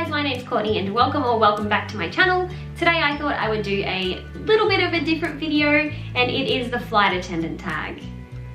guys, my name's Courtney and welcome back to my channel. Today I thought I would do a little bit of a different video, and it is the flight attendant tag.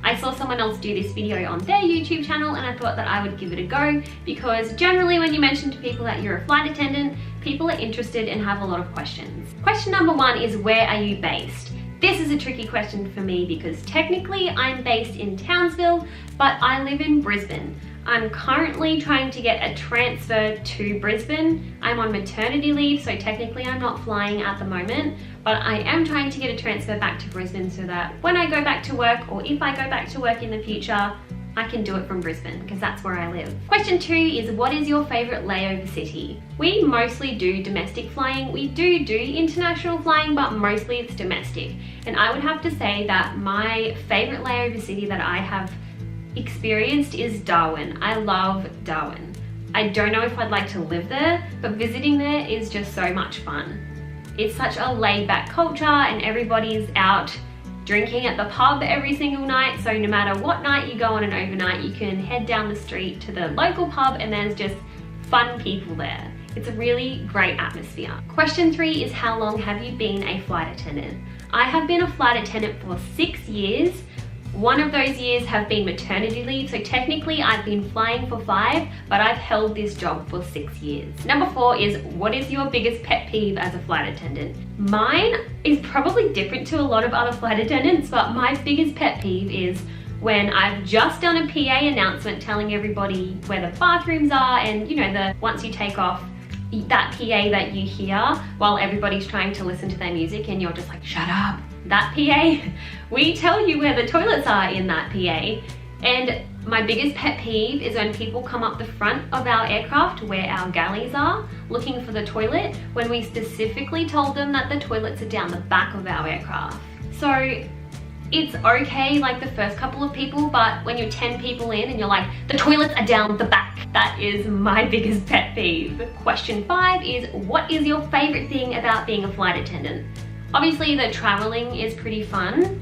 I saw someone else do this video on their YouTube channel and I thought that I would give it a go, because generally when you mention to people that you're a flight attendant, people are interested and have a lot of questions. Question number one is, where are you based? This is a tricky question for me because technically I'm based in Townsville, but I live in Brisbane. I'm currently trying to get a transfer to Brisbane. I'm on maternity leave, so technically I'm not flying at the moment, but I am trying to get a transfer back to Brisbane so that when I go back to work, or if I go back to work in the future, I can do it from Brisbane because that's where I live. Question two is, what is your favorite layover city? We mostly do domestic flying. We do international flying, but mostly it's domestic. And I would have to say that my favorite layover city that I have experienced is Darwin. I love Darwin. I don't know if I'd like to live there, but visiting there is just so much fun. It's such a laid-back culture and everybody's out drinking at the pub every single night, so no matter what night you go on an overnight, you can head down the street to the local pub and there's just fun people there. It's a really great atmosphere. Question three is, how long have you been a flight attendant? I have been a flight attendant for 6 years. One of those years have been maternity leave, so technically I've been flying for 5, but I've held this job for 6 years. Number four is, what is your biggest pet peeve as a flight attendant? Mine is probably different to a lot of other flight attendants, but my biggest pet peeve is when I've just done a PA announcement telling everybody where the bathrooms are, and you know, once you take off, that PA that you hear while everybody's trying to listen to their music and you're just like, shut up. That PA, we tell you where the toilets are in that PA. And my biggest pet peeve is when people come up the front of our aircraft where our galleys are looking for the toilet, when we specifically told them that the toilets are down the back of our aircraft. So it's okay like the first couple of people, but when you're 10 people in and you're like, the toilets are down the back, that is my biggest pet peeve. Question five is, what is your favorite thing about being a flight attendant? Obviously the traveling is pretty fun,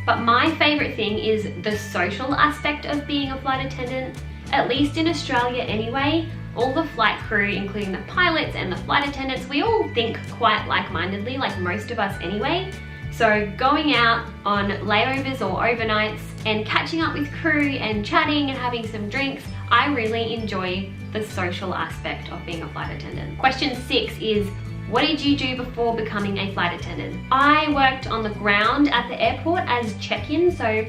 but my favorite thing is the social aspect of being a flight attendant. At least in Australia anyway, all the flight crew, including the pilots and the flight attendants, we all think quite like-mindedly, like most of us anyway. So going out on layovers or overnights and catching up with crew and chatting and having some drinks, I really enjoy the social aspect of being a flight attendant. Question six is, what did you do before becoming a flight attendant? I worked on the ground at the airport as check-in, so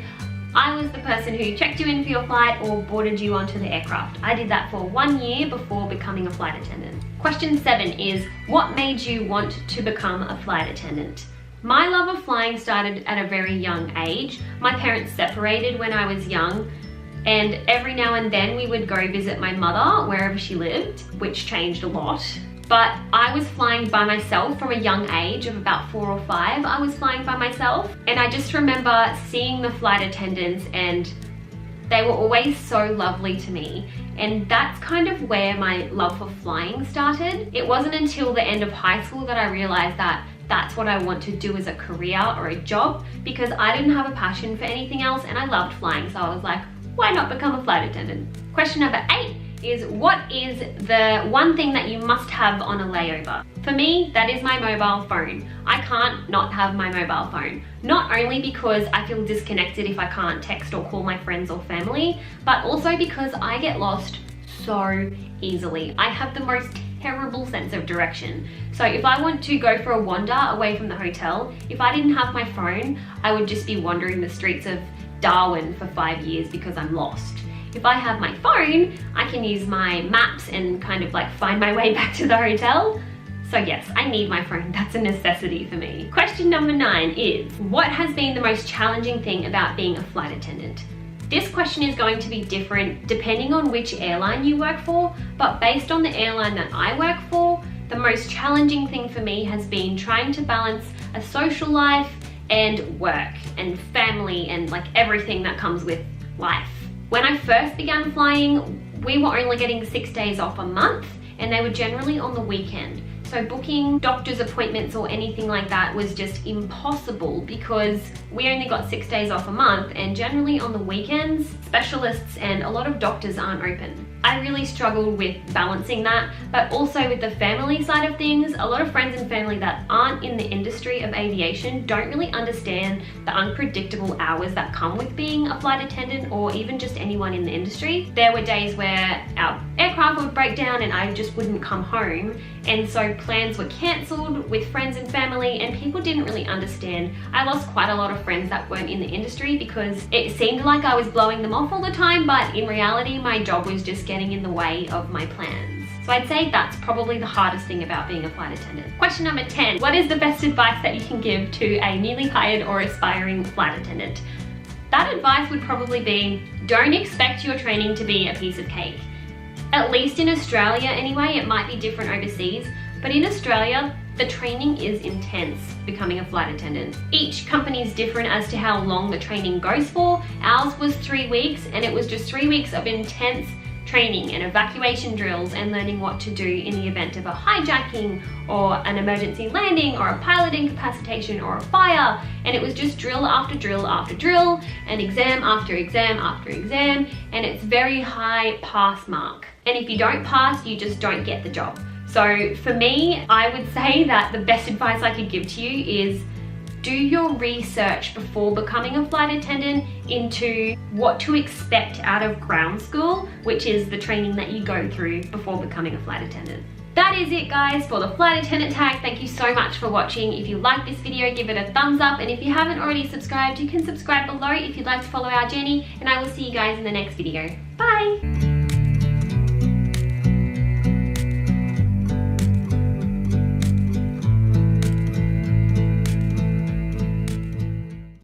I was the person who checked you in for your flight or boarded you onto the aircraft. I did that for 1 year before becoming a flight attendant. Question seven is, what made you want to become a flight attendant? My love of flying started at a very young age. My parents separated when I was young, and every now and then we would go visit my mother wherever she lived, which changed a lot. But I was flying by myself from a young age of about 4 or 5. I was flying by myself, and I just remember seeing the flight attendants and they were always so lovely to me. And that's kind of where my love for flying started. It wasn't until the end of high school that I realized that that's what I want to do as a career or a job, because I didn't have a passion for anything else and I loved flying. So I was like, why not become a flight attendant? Question number 8 is, what is the one thing that you must have on a layover? For me, that is my mobile phone. I can't not have my mobile phone. Not only because I feel disconnected if I can't text or call my friends or family, but also because I get lost so easily. I have the most terrible sense of direction. So if I want to go for a wander away from the hotel, if I didn't have my phone, I would just be wandering the streets of Darwin for 5 years because I'm lost. If I have my phone, I can use my maps and kind of like find my way back to the hotel. So yes, I need my phone. That's a necessity for me. Question number 9 is, what has been the most challenging thing about being a flight attendant? This question is going to be different depending on which airline you work for, but based on the airline that I work for, the most challenging thing for me has been trying to balance a social life and work and family and like everything that comes with life. When I first began flying, we were only getting 6 days off a month, and they were generally on the weekend. So booking doctor's appointments or anything like that was just impossible because we only got 6 days off a month, and generally on the weekends, specialists and a lot of doctors aren't open. I really struggled with balancing that, but also with the family side of things. A lot of friends and family that aren't in the industry of aviation don't really understand the unpredictable hours that come with being a flight attendant or even just anyone in the industry. There were days where our aircraft would break down and I just wouldn't come home, and so plans were cancelled with friends and family, and people didn't really understand. I lost quite a lot of friends that weren't in the industry because it seemed like I was blowing them off all the time, but in reality my job was just getting in the way of my plans. So I'd say that's probably the hardest thing about being a flight attendant. Question number 10. What is the best advice that you can give to a newly hired or aspiring flight attendant? That advice would probably be, don't expect your training to be a piece of cake. At least in Australia anyway, it might be different overseas, but in Australia, the training is intense becoming a flight attendant. Each company is different as to how long the training goes for. Ours was 3 weeks, and it was just 3 weeks of intense training and evacuation drills and learning what to do in the event of a hijacking or an emergency landing or a pilot incapacitation or a fire. And it was just drill after drill after drill and exam after exam after exam, and it's very high pass mark. And if you don't pass, you just don't get the job. So for me, I would say that the best advice I could give to you is do your research before becoming a flight attendant into what to expect out of ground school, which is the training that you go through before becoming a flight attendant. That is it, guys, for the flight attendant tag. Thank you so much for watching. If you like this video, give it a thumbs up, and if you haven't already subscribed, you can subscribe below if you'd like to follow our journey, and I will see you guys in the next video. Bye!